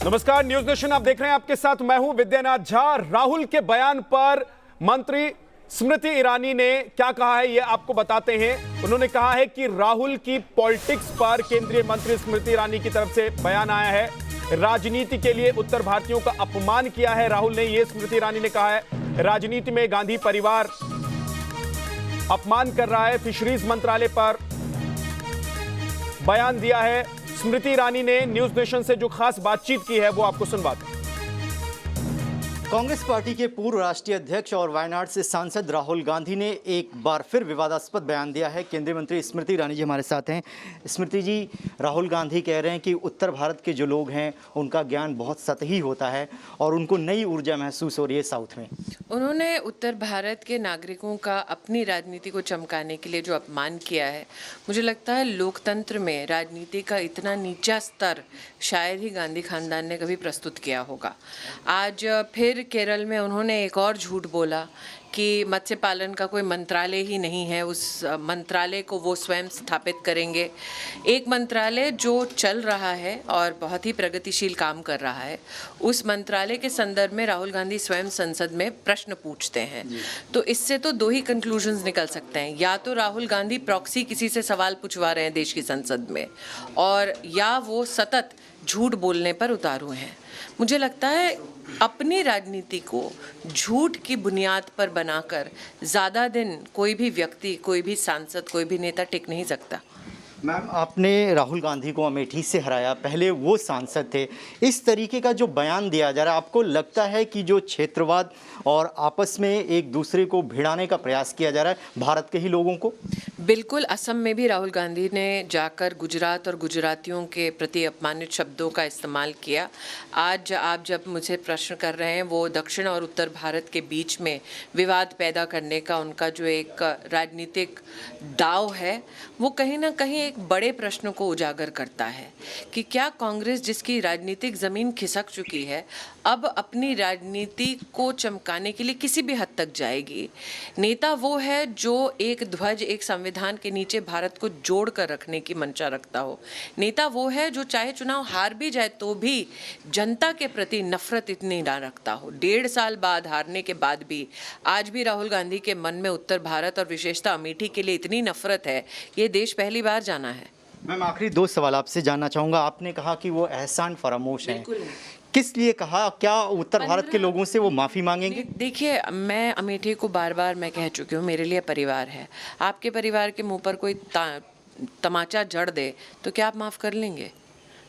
नमस्कार, news nation आप देख रहे हैं। आपके साथ मैं हूं विद्यानाथ झा। राहुल के बयान पर मंत्री स्मृति ईरानी ने क्या कहा है ये आपको बताते हैं। उन्होंने कहा है कि राहुल की पॉलिटिक्स पर केंद्रीय मंत्री स्मृति ईरानी की तरफ से बयान आया है। राजनीति के लिए उत्तर भारतीयों का अपमान किया है राहुल ने, ये स्मृति ईरानी ने कहा है। राजनीति में गांधी परिवार अपमान कर रहा है। फिशरीज मंत्रालय पर बयान दिया है स्मृति ईरानी ने। न्यूज नेशन से जो खास बातचीत की है वो आपको सुनवाते हैं। कांग्रेस पार्टी के पूर्व राष्ट्रीय अध्यक्ष और वायनाड से सांसद राहुल गांधी ने एक बार फिर विवादास्पद बयान दिया है। केंद्रीय मंत्री स्मृति ईरानी जी हमारे साथ हैं। स्मृति जी, राहुल गांधी कह रहे हैं कि उत्तर भारत के जो लोग हैं उनका ज्ञान बहुत सतही होता है और उनको नई ऊर्जा महसूस हो रही है साउथ में। उन्होंने उत्तर भारत के नागरिकों का अपनी राजनीति को चमकाने के लिए जो अपमान किया है, मुझे लगता है लोकतंत्र में राजनीति का इतना नीचा स्तर शायद ही गांधी खानदान ने कभी प्रस्तुत किया होगा। आज फिर केरल में उन्होंने एक और झूठ बोला कि मत्स्य पालन का कोई मंत्रालय ही नहीं है, उस मंत्रालय को वो स्वयं स्थापित करेंगे। एक मंत्रालय जो चल रहा है और बहुत ही प्रगतिशील काम कर रहा है, उस मंत्रालय के संदर्भ में राहुल गांधी स्वयं संसद में प्रश्न पूछते हैं। तो इससे तो दो ही कंक्लूजन्स निकल सकते हैं, या तो राहुल गांधी प्रॉक्सी किसी से सवाल पूछवा रहे हैं देश की संसद में, और या वो सतत झूठ बोलने पर उतारू हैं। मुझे लगता है अपनी राजनीति को झूठ की बुनियाद पर बनाकर ज़्यादा दिन कोई भी व्यक्ति, कोई भी सांसद, कोई भी नेता टिक नहीं सकता। मैम, आपने राहुल गांधी को अमेठी से हराया, पहले वो सांसद थे। इस तरीके का जो बयान दिया जा रहा है, आपको लगता है कि जो क्षेत्रवाद और आपस में एक दूसरे को भिड़ाने का प्रयास किया जा रहा है भारत के ही लोगों को? बिल्कुल। असम में भी राहुल गांधी ने जाकर गुजरात और गुजरातियों के प्रति अपमानित शब्दों का इस्तेमाल किया। आज आप जब मुझे प्रश्न कर रहे हैं, वो दक्षिण और उत्तर भारत के बीच में विवाद पैदा करने का उनका जो एक राजनीतिक दाव है, वो कहीं ना कहीं एक बड़े प्रश्न को उजागर करता है कि क्या कांग्रेस, जिसकी राजनीतिक ज़मीन खिसक चुकी है, अब अपनी राजनीति को चमकाने के लिए किसी भी हद तक जाएगी? नेता वो है जो एक ध्वज, एक संविधान के नीचे भारत को जोड़ कर रखने की मंशा रखता हो। नेता वो है जो चाहे चुनाव हार भी जाए तो भी जनता के प्रति नफरत इतनी ना रखता हो। 1.5 साल बाद हारने के बाद भी आज भी राहुल गांधी के मन में उत्तर भारत और विशेषतः अमेठी के लिए इतनी नफरत है, ये देश पहली बार जाना है। मैम, आखिरी 2 सवाल आपसे जानना चाहूँगा। आपने कहा कि वो एहसान फरामोश हैं, किस लिए कहा? क्या उत्तर भारत के लोगों से वो माफ़ी मांगेंगे? देखिए, मैं अमेठी को बार बार मैं कह चुकी हूँ, मेरे लिए परिवार है। आपके परिवार के मुंह पर कोई तमाचा जड़ दे तो क्या आप माफ़ कर लेंगे?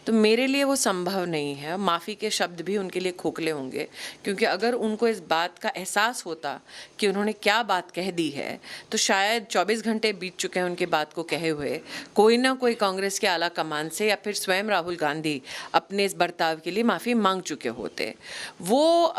तो मेरे लिए वो संभव नहीं है। माफ़ी के शब्द भी उनके लिए खोखले होंगे, क्योंकि अगर उनको इस बात का एहसास होता कि उन्होंने क्या बात कह दी है, तो शायद 24 घंटे बीत चुके हैं उनकी बात को कहे हुए, कोई ना कोई कांग्रेस के आला कमान से या फिर स्वयं राहुल गांधी अपने इस बर्ताव के लिए माफ़ी मांग चुके होते। वो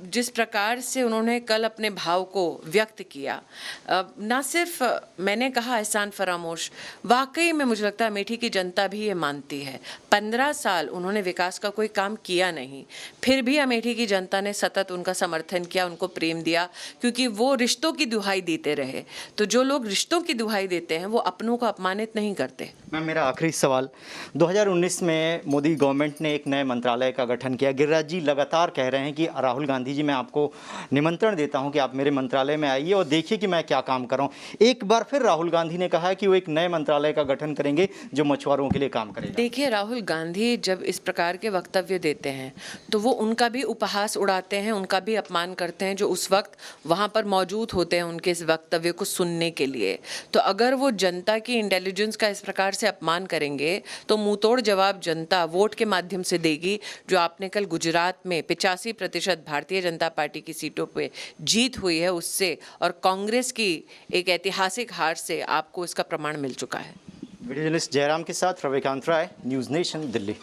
जिस प्रकार से उन्होंने कल अपने भाव को व्यक्त किया, ना सिर्फ मैंने कहा एहसान फरामोश, वाकई में मुझे लगता है अमेठी की जनता भी ये मानती है। 15 साल उन्होंने विकास का कोई काम किया नहीं, फिर भी अमेठी की जनता ने सतत उनका समर्थन किया, उनको प्रेम दिया, क्योंकि वो रिश्तों की दुहाई देते रहे। तो जो लोग रिश्तों की दुहाई देते हैं वो अपनों को अपमानित नहीं करते। मैम, मेरा आखिरी सवाल, 2019 में मोदी गवर्नमेंट ने एक नए मंत्रालय का गठन किया। गिरिराज जी लगातार कह रहे हैं कि राहुल गांधी जी, मैं आपको निमंत्रण देता हूं कि आप मेरे मंत्रालय में आइए और देखिए कि मैं क्या काम कर रहा हूं। एक बार फिर राहुल गांधी ने कहा है कि वो एक नए मंत्रालय का गठन करेंगे जो मछुआरों के लिए काम करेगा। देखिए, राहुल गांधी जब इस प्रकार के वक्तव्य देते हैं तो वो उनका भी उपहास उड़ाते हैं, उनका भी अपमान करते हैं जो उस वक्त वहाँ पर मौजूद होते हैं उनके इस वक्तव्य को सुनने के लिए। तो अगर वो जनता की इंटेलिजेंस का इस प्रकार से अपमान करेंगे तो मुंहतोड़ जवाब जनता वोट के माध्यम से देगी। जो आपने कल गुजरात में 85% भारतीय जनता पार्टी की सीटों पे जीत हुई है, उससे और कांग्रेस की एक ऐतिहासिक हार से आपको इसका प्रमाण मिल चुका है। वीडियो जर्नलिस्ट जयराम के साथ रविकांत राय, न्यूज़ नेशन, दिल्ली।